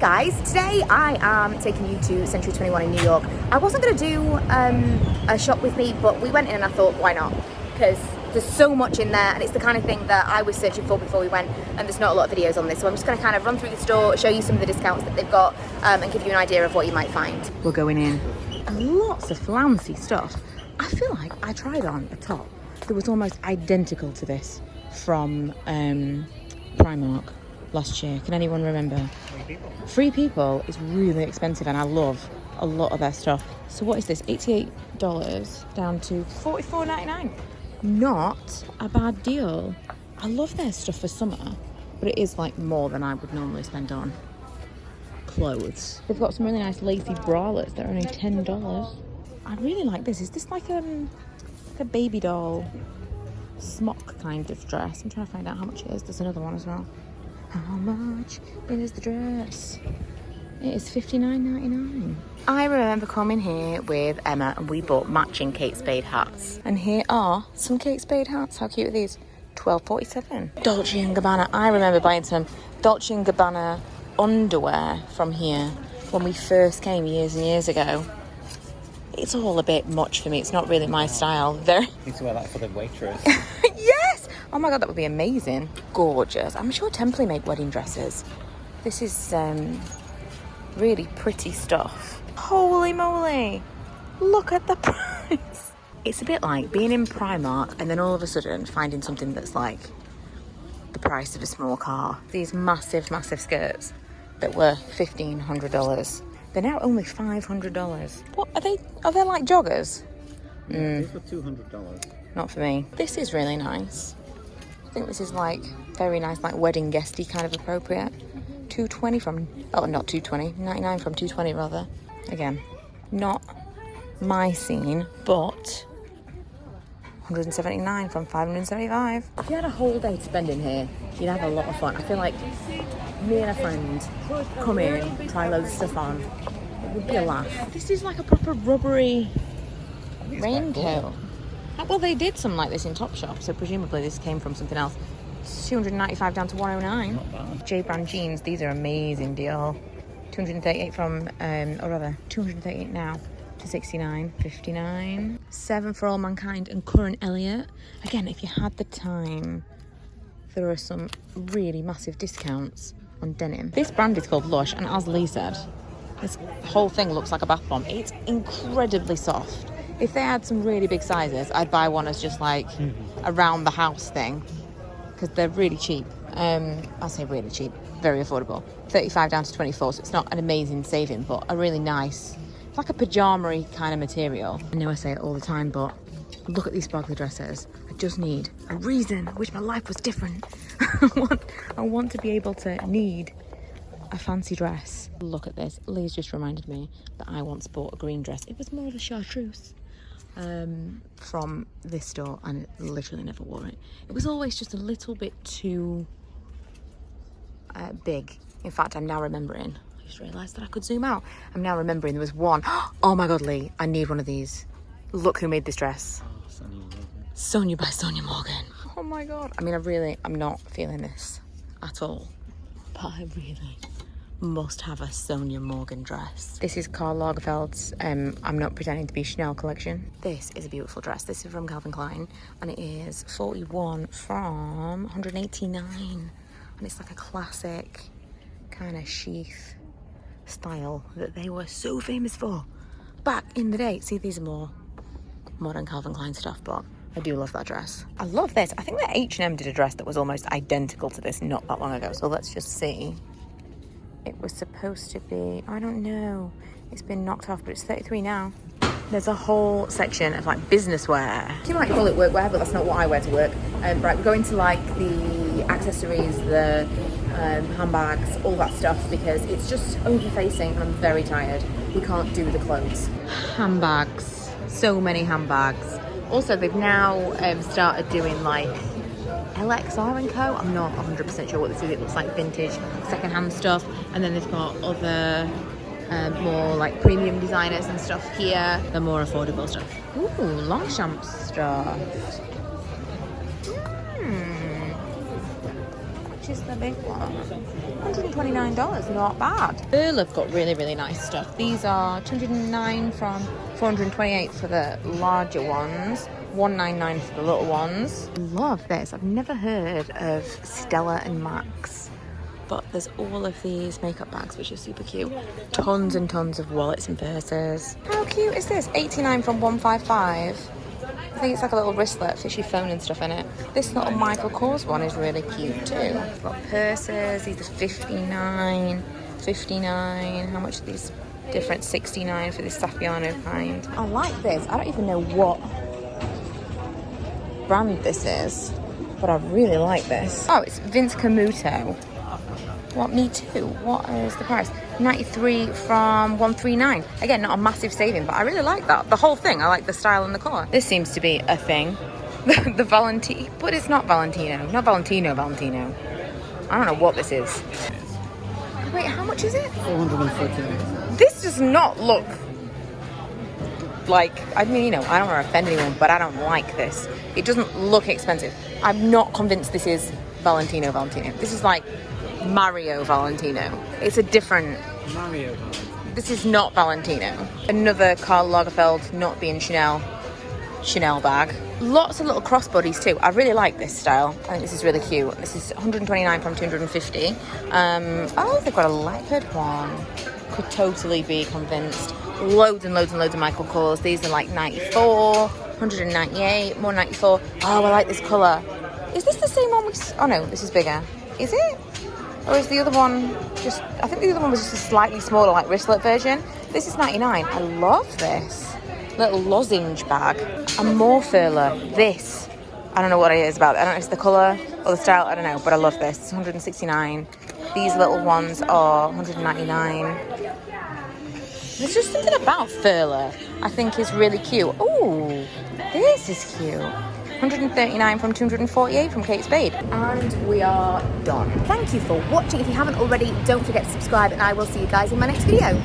guys, today I am taking you to Century 21 in New York. I wasn't going to do a shop with me, but we went in and I thought, why not? Because there's so much in there and it's the kind of thing that I was searching for before we went, and there's not a lot of videos on this, so I'm just going to kind of run through the store, show you some of the discounts that they've got, and give you an idea of what you might find. We're going in. Lots of flouncy stuff. I feel like I tried on a top that was almost identical to this from Primark last year. Can anyone remember? Free People is really expensive and I love a lot of their stuff. So what is this? $88 down to $44.99. Not a bad deal. I love their stuff for summer, but it is like more than I would normally spend on clothes. They've got some really nice lacy bralettes that are only $10. I really like this. Is this like a baby doll smock kind of dress? I'm trying to find out how much it is. There's another one as well. How much is the dress? It is $59.99. I remember coming here with Emma and we bought matching Kate Spade hats. And here are some Kate Spade hats. How cute are these? $12.47. Dolce & Gabbana. I remember buying some Dolce & Gabbana underwear from here when we first came years and years ago. It's all a bit much for me. It's not really my style. You need to wear that for the waitress. Yes! Oh my god, that would be amazing. Gorgeous. I'm sure Templey make wedding dresses. This is really pretty stuff. Holy moly! Look at the price. It's a bit like being in Primark and then all of a sudden finding something that's like the price of a small car. These massive, massive skirts that were $1,500. They're now only $500. What are they? Are they like joggers? These were $200. Not for me. This is really nice. I think this is like very nice, like wedding guesty kind of appropriate. $220 from, oh not $220, $99 from $220 rather. Again, not my scene, but $179 from $575. If you had a whole day to spend in here, you'd have a lot of fun. I feel like me and a friend come in, try loads of stuff on. It would be a laugh. This is like a proper rubbery raincoat. Well, they did some like this in Topshop, so presumably this came from something else. It's $295 down to $109. Not bad. J brand jeans, these are amazing deal. $238 from, or rather, $238 now to $69.59. 7 for All Mankind and Current Elliott. Again, if you had the time, there are some really massive discounts on denim. This brand is called Lush, and as Lee said, this whole thing looks like a bath bomb. It's incredibly soft. If they had some really big sizes, I'd buy one as just like a round the house thing, because they're really cheap. I'll say really cheap, very affordable. $35 down to $24, so it's not an amazing saving, but a really nice, like a pajama-y kind of material. I know I say it all the time, but look at these sparkly dresses. I just need a reason. I wish my life was different. I want to be able to need a fancy dress. Look at this. Lee's just reminded me that I once bought a green dress. It was more of a chartreuse from this store, and I literally never wore it. It was always just a little bit too big. In fact, I'm now remembering. I just realised that I could zoom out. I'm now remembering there was one. Oh my god, Lee, I need one of these. Look who made this dress. Oh, Sonia Morgan. Sonia by Sonia Morgan. Oh my god. I mean, I'm not feeling this at all, but I really must have a Sonia Morgan dress. This is Karl Lagerfeld's, I'm not pretending to be Chanel collection. This is a beautiful dress. This is from Calvin Klein, and it is $41 from $189. And it's like a classic kind of sheath style that they were so famous for back in the day. See, these are more modern Calvin Klein stuff, but I do love that dress. I love this. I think that H&M did a dress that was almost identical to this not that long ago, so let's just see. It was supposed to be, I don't know, it's been knocked off, but it's $33 now. There's a whole section of like business wear. You might call it workwear, but that's not what I wear to work. Right, we're going to like the accessories, the handbags, all that stuff, because it's just over-facing and I'm very tired. We can't do the clothes. Handbags, so many handbags. Also, they've now started doing like LXR & Co. I'm not 100% sure what this is. It looks like vintage, secondhand stuff. And then they've got other more like premium designers and stuff here. The more affordable stuff. Ooh, Longchamp stuff. much is the big one? $129, not bad. Furla have got really, really nice stuff. These are $209 from $428 for the larger ones. $199 for the little ones. Love this. I've never heard of Stella and Max, but there's all of these makeup bags which are super cute. Tons and tons of wallets and purses. How cute is this? $89 from $155. I think it's like a little wristlet, fits your phone and stuff in it. This little Michael Kors one is really cute too. We've got purses. These are $59, $59. How much are these? Different. $69 for this Saffiano kind. I like this. I don't even know what brand this is, but I really like this. Oh, it's Vince Camuto. What, me too? What is the price? $93 from $139. Again, not a massive saving, but I really like that. The whole thing. I like the style and the colour. This seems to be a thing. The Valentino, but it's not Valentino. Not Valentino. I don't know what this is. Wait, how much is it? $448. This does not look like, I mean, you know, I don't want to offend anyone, but I don't like this. It doesn't look expensive. I'm not convinced this is Valentino. This is like Mario Valentino. It's a different... Mario Valentino. This is not Valentino. Another Karl Lagerfeld, not being Chanel bag. Lots of little crossbodies too. I really like this style. I think this is really cute. This is $129 from $250. Oh, they've got a leopard one. Could totally be convinced. Loads and loads and loads of Michael Kors. These are like $94, $198, more $94. Oh, I like this colour. Is this the same one we... Oh no, this is bigger. Is it? Or is the other one just... I think the other one was just a slightly smaller, like wristlet version. This is $99. I love this. Little lozenge bag. And more Furla. This. I don't know what it is about. I don't know if it's the colour or the style. I don't know, but I love this. It's $169. These little ones are $199. There's just something about Furla I think is really cute. Oh, this is cute. $139 from $248 from Kate Spade. And we are done. Thank you for watching. If you haven't already, don't forget to subscribe, and I will see you guys in my next video.